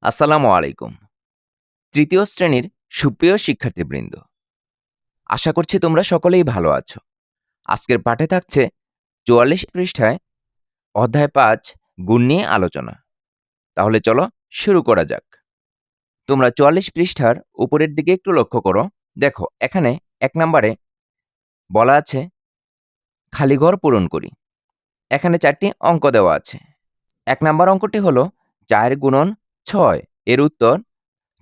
আসসালামু আলাইকুম। তৃতীয় শ্রেণীর সুপ্রিয় শিক্ষার্থীবৃন্দ, আশা করছি তোমরা সকলেই ভালো আছো। আজকের পাঠে থাকছে ৪৪ পৃষ্ঠায় অধ্যায় ৫ গুণ নিয়ে আলোচনা। তাহলে চলো শুরু করা যাক। তোমরা ৪৪ পৃষ্ঠার উপরের দিকে একটু লক্ষ্য করো। দেখো এখানে ১ নাম্বারে বলা আছে খালি ঘর পূরণ করি। এখানে ৪টি অঙ্ক দেওয়া আছে। ১ নাম্বার অঙ্কটি হলো ৪ গুণন ৬ এর উত্তর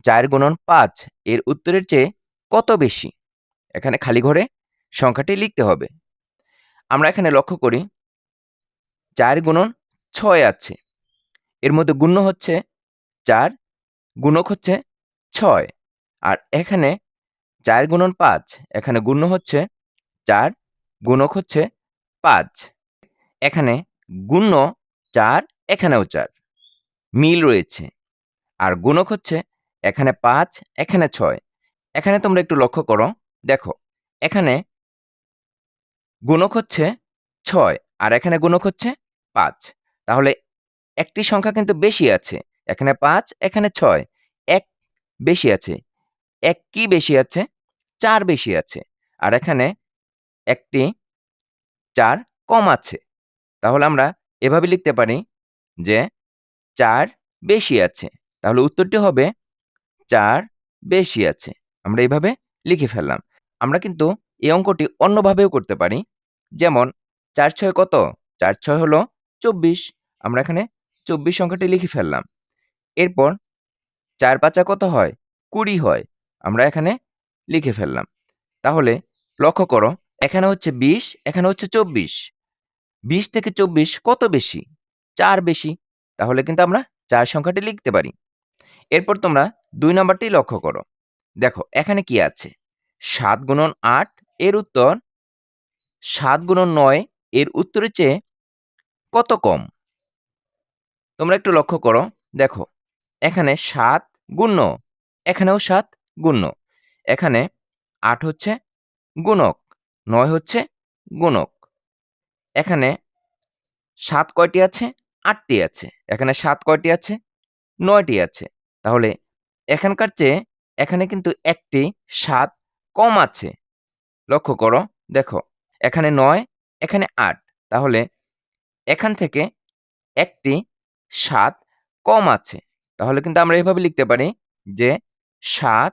৪ গুণন ৫ এর উত্তরের চেয়ে কত বেশি? এখানে খালি ঘরে সংখ্যাটি লিখতে হবে। আমরা এখানে লক্ষ্য করি ৪ গুণন ৬ আছে। এর মধ্যে গুণ্য হচ্ছে ৪, গুণক হচ্ছে ৬। আর এখানে ৪ গুণন ৫, এখানে গুণ্য হচ্ছে ৪, গুণক হচ্ছে ৫। এখানে গুণ্য ৪, এখানেও ৪, মিল রয়েছে। আর গুণক হচ্ছে এখানে ৫, এখানে ৬। এখানে তোমরা একটু লক্ষ্য করো, দেখো এখানে গুণক হচ্ছে ৬ আর এখানে গুণক হচ্ছে ৫। তাহলে একটি সংখ্যা কিন্তু বেশি আছে। এখানে ৫, এখানে ৬। ১ বেশি আছে। ১ কি বেশি আছে? ৪ বেশি আছে। আর এখানে একটি ৪ কম আছে। তাহলে আমরা এভাবে লিখতে পারি যে ৪ বেশি আছে। তাহলে উত্তরটি হবে ৪ বেশি আছে। আমরা এভাবে লিখে ফেললাম। আমরা কিন্তু এই অঙ্কটি অন্যভাবেও করতে পারি। যেমন ৪-৬ কত? ৪-৬ হলো ২৪। আমরা এখানে ২৪ সংখ্যাটি লিখে ফেললাম। এরপর ৪-৫ কত হয়? ২০ হয়। আমরা এখানে লিখে ফেললাম। তাহলে লক্ষ্য করো, এখানে হচ্ছে ২০, এখানে হচ্ছে ২৪। ২০ থেকে ২৪ কত বেশি? ৪ বেশি। তাহলে কিন্তু আমরা ৪ সংখ্যাটি লিখতে পারি। এরপর তোমরা ২ নাম্বারটি লক্ষ্য করো। দেখো এখানে কি আছে? ৭ গুণন ৮ এর উত্তর ৭ গুণন ৯ এর উত্তরের চেয়ে কত কম? তোমরা একটু লক্ষ্য করো। দেখো এখানে ৭ গুণ্য, এখানেও ৭ গুণ্য। এখানে ৮ হচ্ছে গুণক, ৯ হচ্ছে গুণক। এখানে ৭ কয়টি আছে? ৮টি আছে। এখানে ৭ কয়টি আছে? ৯টি আছে। তাহলে এখানকার চেয়ে এখানে কিন্তু একটি ৭ কম আছে। লক্ষ্য করো, দেখো এখানে ৯, এখানে ৮। তাহলে এখান থেকে একটি ৭ কম আছে। তাহলে কিন্তু আমরা এভাবে লিখতে পারি যে ৭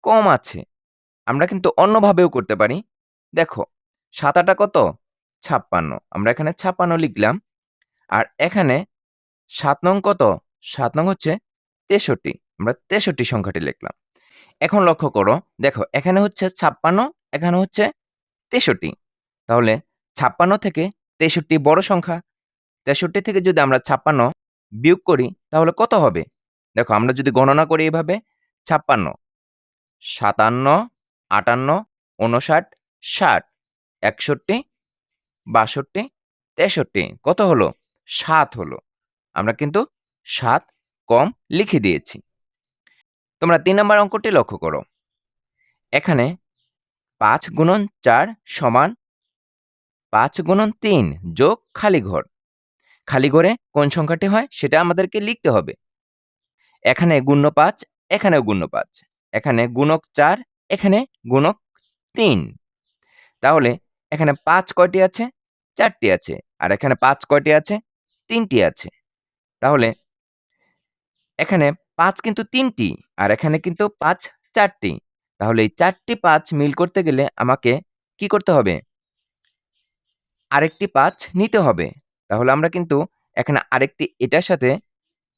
কম আছে। আমরা কিন্তু অন্যভাবেও করতে পারি। দেখো ৭ ৮ কত? ৫৬। আমরা এখানে ৫৬ লিখলাম। আর এখানে ৭ নং কত? ৭ নং হচ্ছে ৬৩। আমরা ৬৩ সংখ্যাটি লিখলাম। এখন লক্ষ্য করো, দেখো এখানে হচ্ছে ৫৬, এখানে হচ্ছে ৬৩। তাহলে ৫৬ থেকে ৬৩ বড় সংখ্যা। ৬৩ থেকে যদি আমরা ৫৬ বিয়োগ করি তাহলে কত হবে? দেখো আমরা যদি গণনা করি এভাবে ৫৬, ৫৭, ৫৮, ৫৯, ৬০, ৬১, ৬২, ৬৩ কত হলো? ৭ হলো। আমরা কিন্তু ৭ কম লিখে দিয়েছি। তোমরা ৩ নাম্বার অঙ্কটি লক্ষ্য করো। এখানে ৫ গুণন ৪ সমান ৫ গুণন ৩ যোগ খালি ঘর। খালি ঘরে কোন সংখ্যাটি হয় সেটা আমাদেরকে লিখতে হবে। এখানে গুণ্য ৫, এখানেও গুণ্য ৫। এখানে গুণক ৪, এখানে গুণক ৩। তাহলে এখানে ৫ কয়টি আছে? ৪টি আছে। আর এখানে ৫ কয়টি আছে? ৩টি আছে। তাহলে এখানে ৫ কিন্তু ৩টি আর এখানে কিন্তু ৫ ৪টি। তাহলে এই ৪টি ৫ মিল করতে গেলে আমাকে কি করতে হবে? আরেকটি ৫ নিতে হবে। তাহলে আমরা কিন্তু এখানে আরেকটি এটার সাথে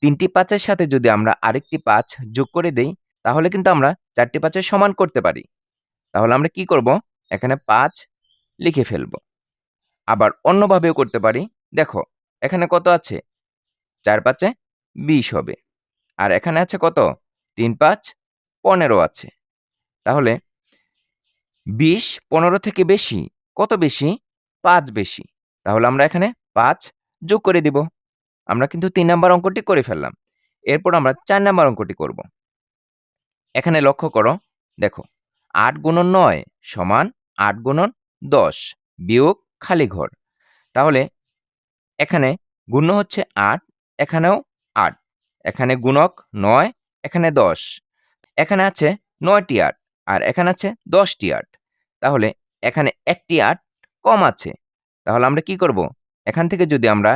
৩টি ৫ এর সাথে যদি আমরা আরেকটি ৫ যোগ করে দেই, তাহলে কিন্তু আমরা ৪টি ৫ এর সমান করতে পারি। তাহলে আমরা কি করব? এখানে ৫ লিখে ফেলব। আবার অন্যভাবেও করতে পারি। দেখো এখানে কত আছে? ৪ ৫ এ ২০ হবে। আর এখানে আছে কত? ৩ ৫ ১৫ আছে। তাহলে ২০ ১৫ থেকে বেশি। কত বেশি? ৫ বেশি। তাহলে আমরা এখানে ৫ যোগ করে দিব। আমরা কিন্তু ৩ নাম্বার অঙ্কটি করে ফেললাম। এরপর আমরা ৪ নাম্বার অঙ্কটি করব। এখানে লক্ষ্য করো, দেখো ৮ গুণন ৯ সমান ৮ গুণন ১০ বিয়োগ খালি ঘর। তাহলে এখানে গুণ্য হচ্ছে ৮, এখানেও ৮। এখানে গুণক ৯, এখানে ১০। এখানে আছে ৯টি ৮ আর এখানে আছে ১০টি ৮। তাহলে এখানে ১টি ৮ কম আছে। তাহলে আমরা কি করব? এখান থেকে যদি আমরা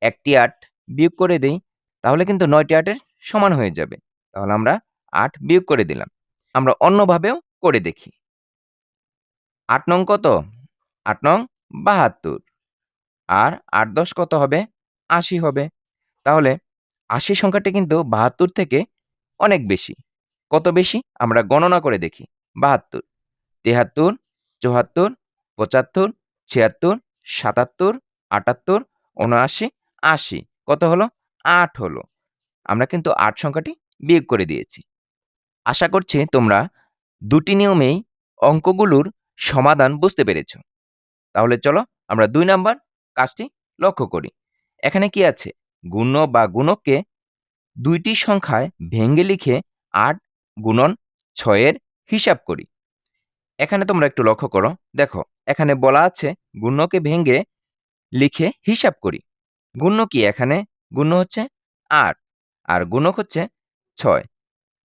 ১টি ৮ বিয়োগ করে দেই, তাহলে কিন্তু ৯টি ৮ এর সমান হয়ে যাবে। তাহলে আমরা ৮ বিয়োগ করে দিলাম। আমরা অন্যভাবেও করে দেখি। ৮ নং কত? ৮ নং ৭২। আর ৮ × ১০ কত হবে? ৮০ হবে। তাহলে ৮০ সংখ্যাটি কিন্তু ৭২ থেকে অনেক বেশি। কত বেশি? আমরা গণনা করে দেখি। ৭২, ৭৩, ৭৪, ৭৫, ৭৬, ৭৭, ৭৮, ৭৯, ৮০। কত হলো? ৮ হলো। আমরা কিন্তু ৮ সংখ্যাটি বিয়োগ করে দিয়েছি। আশা করছি তোমরা দুটি নিয়মেই অঙ্কগুলোর সমাধান বুঝতে পেরেছ। তাহলে চলো আমরা ২ নাম্বার কাজটি লক্ষ্য করি। এখানে কি আছে? গুণ্য বা গুণককে ২টি সংখ্যায় ভেঙে লিখে ৮ গুণন ৬ এর হিসাব করি। এখানে তোমরা একটু লক্ষ্য করো। দেখো, এখানে বলা আছে গুণ্যকে ভেঙে লিখে হিসাব করি। গুণ্য কি? এখানে গুণ্য হচ্ছে ৮ আর গুণক হচ্ছে ৬।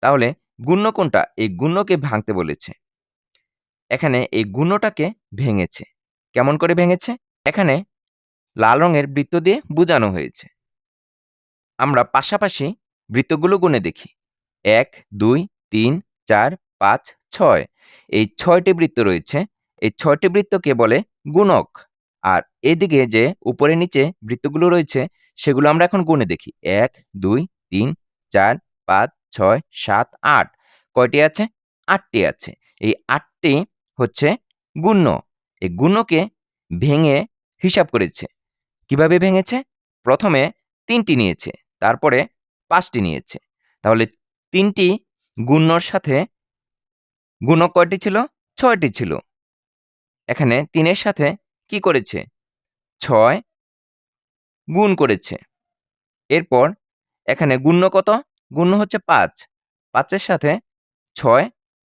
তাহলে গুণ্য কোনটা? এই গুণ্যকে ভাঙতে বলেছে। এখানে এই গুণ্যটাকে ভেঙেছে। কেমন করে ভেঙেছে? এখানে লাল রঙের বৃত্ত দিয়ে বোঝানো হয়েছে। আমরা পাশাপাশি বৃত্তগুলো গুণে দেখি। ১, ২, ৩, ৪, ৫, ৬। এই ৬টি বৃত্ত রয়েছে। এই ৬টি বৃত্তকে বলে গুণক। আর এদিকে যে উপরে নিচে বৃত্তগুলো রয়েছে, সেগুলো আমরা এখন গুণে দেখি। ১, ২, ৩, ৪, ৫, ৬, ৭, ৮। কয়টি আছে? ৮টি আছে। এই ৮টি হচ্ছে গুণ্য। এই গুণ্যকে ভেঙে হিসাব করেছে। কিভাবে ভেঙেছে? প্রথমে ৩টি নিয়েছে, তারপরে ৫টি নিয়েছে। তাহলে ৩টি গুণ্যর সাথে গুণক কয়টি ছিল? ৬টি ছিল। এখানে ৩ এর সাথে কি করেছে? ৬ গুণ করেছে। এরপর এখানে গুণ্য কত? গুণ্য হচ্ছে ৫। ৫ এর সাথে ৬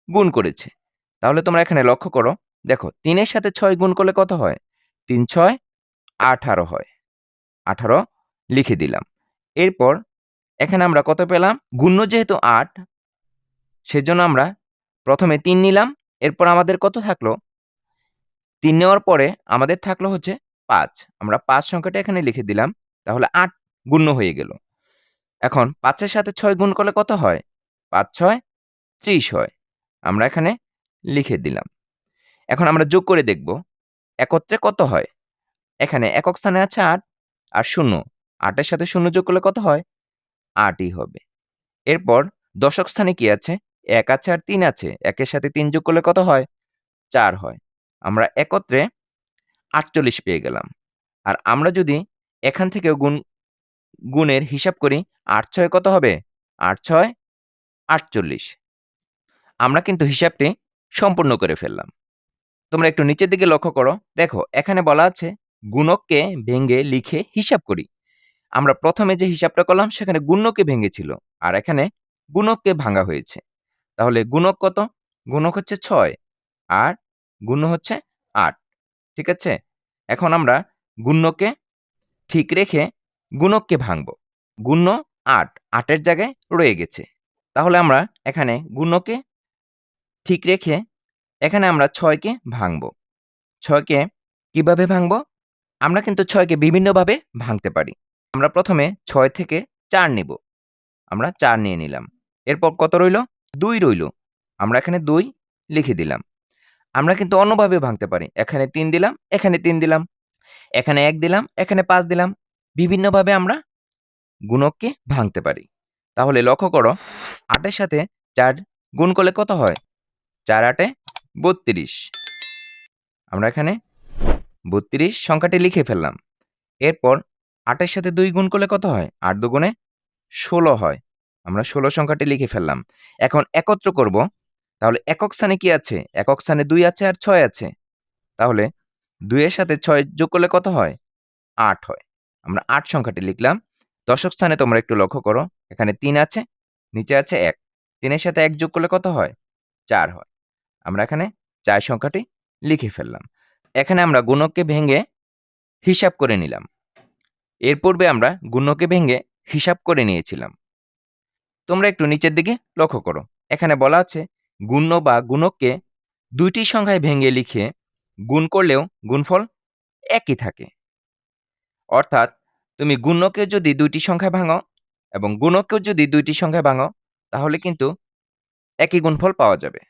গুণ করেছে। তাহলে তোমরা এখানে লক্ষ্য করো। দেখো, ৩ এর সাথে ৬ গুণ করলে কত হয়? ৩ × ৬ = ১৮ হয়। ১৮ লিখে দিলাম। এরপর এখানে আমরা কত পেলাম? গুণ্য যেহেতু ৮, সেজন্য আমরা প্রথমে ৩ নিলাম। এরপর আমাদের কত থাকলো? ৩ নেওয়ার পরে আমাদের থাকলো হচ্ছে ৫। আমরা ৫ সংখ্যাটা এখানে লিখে দিলাম। তাহলে ৮ গুণ্য হয়ে গেল। এখন ৫ এর সাথে ৬ গুণ করলে কত হয়? ৫ × ৬ = ৩০ হয়। আমরা এখানে লিখে দিলাম। এখন আমরা যোগ করে দেখব, একত্রে কত হয়? এখানে একক স্থানে আছে ৮ আর ০। ৮ এর সাথে ০ যোগ করলে কত হয়? ৮ই হবে। এরপর দশক স্থানে কি আছে? ১ আছে আর ৩ আছে। ১ এর সাথে ৩ যোগ করলে কত হয়? ৪ হয়। আমরা একত্রে ৪৮ পেয়ে গেলাম। আর আমরা যদি এখান থেকেও গুণের হিসাব করি, ৮×৬ কত হবে? ৮×৬ = ৪৮। আমরা কিন্তু হিসাবটি সম্পূর্ণ করে ফেললাম। তোমরা একটু নিচের দিকে লক্ষ্য করো। দেখো, এখানে বলা আছে গুণককে ভেঙে লিখে হিসাব করি। আমরা প্রথমে যে হিসাবটা করলাম সেখানে গুণ্যকে ভেঙেছিল। আর এখানে গুণককে ভাঙা হয়েছে। তাহলে গুণক কত? গুণক হচ্ছে ৬ আর গুণ্য হচ্ছে ৮। ঠিক আছে? এখন আমরা গুণ্যকে ঠিক রেখে গুণককে ভাঙব। গুণ্য ৮, ৮ এর জায়গায় রয়ে গেছে। তাহলে আমরা এখানে গুণ্যকে ঠিক রেখে এখানে আমরা ৬ কে ভাঙব। ৬ কে কিভাবে ভাঙব? আমরা কিন্তু ৬ কে বিভিন্নভাবে ভাঙতে পারি। আমরা প্রথমে ৬ থেকে ৪ নিব। আমরা ৪ নিয়ে নিলাম। এরপর কত রইল? ২ রইল। আমরা এখানে ২ লিখে দিলাম। আমরা কিন্তু অন্যভাবে ভাঙতে পারি। এখানে ৩ দিলাম, এখানে ৩ দিলাম, এখানে ১ দিলাম, এখানে ৫ দিলাম। বিভিন্নভাবে আমরা গুণককে ভাঙতে পারি। তাহলে লক্ষ্য করো, ৮ এর সাথে ৪ গুণ করলে কত হয়? ৪ × ৮ = ৩২। আমরা এখানে ৩২ সংখ্যাটি লিখে ফেললাম। এরপর ৮ এর সাথে ২ গুণ করলে কত হয়? ৮ × ২ = ১৬ হয়। আমরা ১৬ সংখ্যাটি লিখে ফেললাম। এখন একত্র করব। তাহলে একক স্থানে কি আছে? একক স্থানে ২ আছে আর ৬ আছে। তাহলে ২ এর সাথে ৬ যোগ করলে কত হয়? ৮ হয়। আমরা ৮ সংখ্যাটি লিখলাম। দশক স্থানে তোমরা একটু লক্ষ্য করো। এখানে ৩ আছে, নিচে আছে ১। ৩ এর সাথে ১ যোগ করলে কত হয়? ৪ হয়। আমরা এখানে ৪ সংখ্যাটি লিখে ফেললাম। এখানে আমরা গুণককে ভেঙে হিসাব করে নিলাম। এর পূর্বে আমরা গুণ্যকে ভেঙে হিসাব করে নিয়েছিলাম। তোমরা একটু নিচের দিকে লক্ষ্য করো। এখানে বলা আছে গুণ্য বা গুণককে দুইটি সংখ্যায় ভেঙে লিখে গুণ করলেও গুণফল একই থাকে। অর্থাৎ তুমি গুণ্যকে যদি দুইটি সংখ্যায় ভাঙো এবং গুণককেও যদি দুইটি সংখ্যায় ভাঙো তাহলে কিন্তু একই গুণফল পাওয়া যাবে।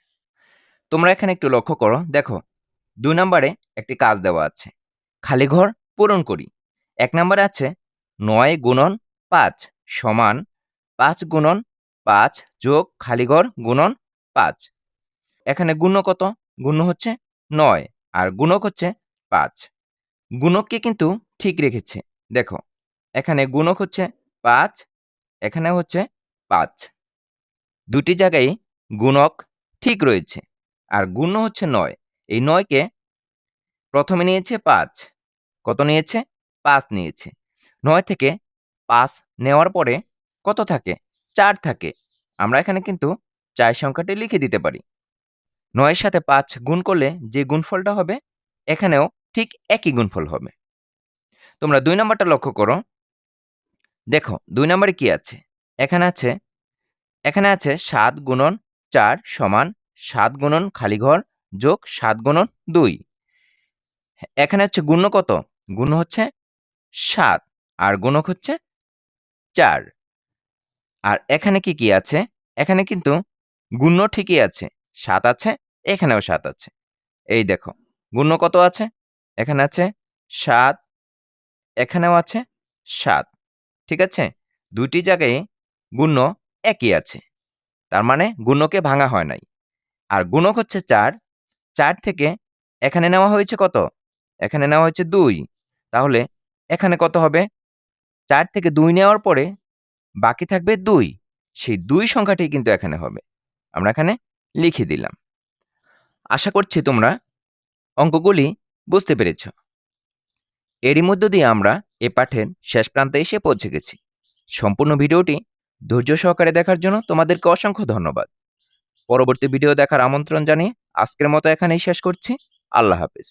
তোমরা এখানে একটু লক্ষ্য করো, দেখো ২ নম্বরে একটি কাজ দেওয়া আছে, খালি ঘর পূরণ করি। ১ নম্বরে আছে ৯ গুণন ৫ সমান ৫ গুণন ৫ যোগ খালি ঘর গুণন ৫। এখানে গুণ্য কত? গুণ্য হচ্ছে ৯ আর গুণক হচ্ছে ৫। গুণককে কিন্তু ঠিক রেখেছে। দেখো এখানে গুণক হচ্ছে ৫, এখানে হচ্ছে ৫। দুটি জায়গায় গুণক ঠিক রয়েছে আর গুণ্য হচ্ছে ৯। এই ৯ কে প্রথমে নিয়েছে ৫। কত নিয়েছে? ৫ নিয়েছে। ৯ থেকে ৫ নেওয়ার পরে কত থাকে? ৪ থাকে। আমরা এখানে কিন্তু ৪ সংখ্যাটি লিখে দিতে পারি। ৯ এর সাথে ৫ গুণ করলে যে গুণফলটা হবে, এখানেও ঠিক একই গুণফল হবে। তোমরা ২ নাম্বারটা লক্ষ্য করো। দেখো ২ নাম্বারে কি আছে? এখানে আছে ৭ গুণন ৪ সমান ৭ গুণন খালি ঘর যোগ ৭ গুণন ২। এখানে হচ্ছে গুণ্য কত? গুণ্য হচ্ছে ৭ আর গুণক হচ্ছে ৪। আর এখানে কি আছে? এখানে কিন্তু গুণ্য ঠিকই আছে। ৭ আছে, এখানেও ৭ আছে। এই দেখো গুণ্য কত আছে? এখানে আছে ৭, এখানেও আছে ৭। ঠিক আছে? ২ টি জায়গায় গুণ্য একই আছে। তার মানে গুণ্যকে ভাঙা হয় নাই। আর গুণক হচ্ছে ৪। ৪ থেকে এখানে নেওয়া হয়েছে কত? এখানে নেওয়া হয়েছে ২। তাহলে এখানে কত হবে? ৪ থেকে ২ নেওয়ার পরে বাকি থাকবে ২। সেই ২ সংখ্যাটি কিন্তু এখানে হবে। আমরা এখানে লিখে দিলাম। আশা করছি তোমরা অঙ্কগুলি বুঝতে পেরেছ। এরই মধ্য দিয়ে আমরা এ পাঠের শেষ প্রান্তে এসে পৌঁছে গেছি। সম্পূর্ণ ভিডিওটি ধৈর্য সহকারে দেখার জন্য তোমাদেরকে অসংখ্য ধন্যবাদ। পরবর্তী ভিডিও দেখার আমন্ত্রণ জানিয়ে আজকের মতো এখানেই শেষ করছি। আল্লাহ হাফেজ।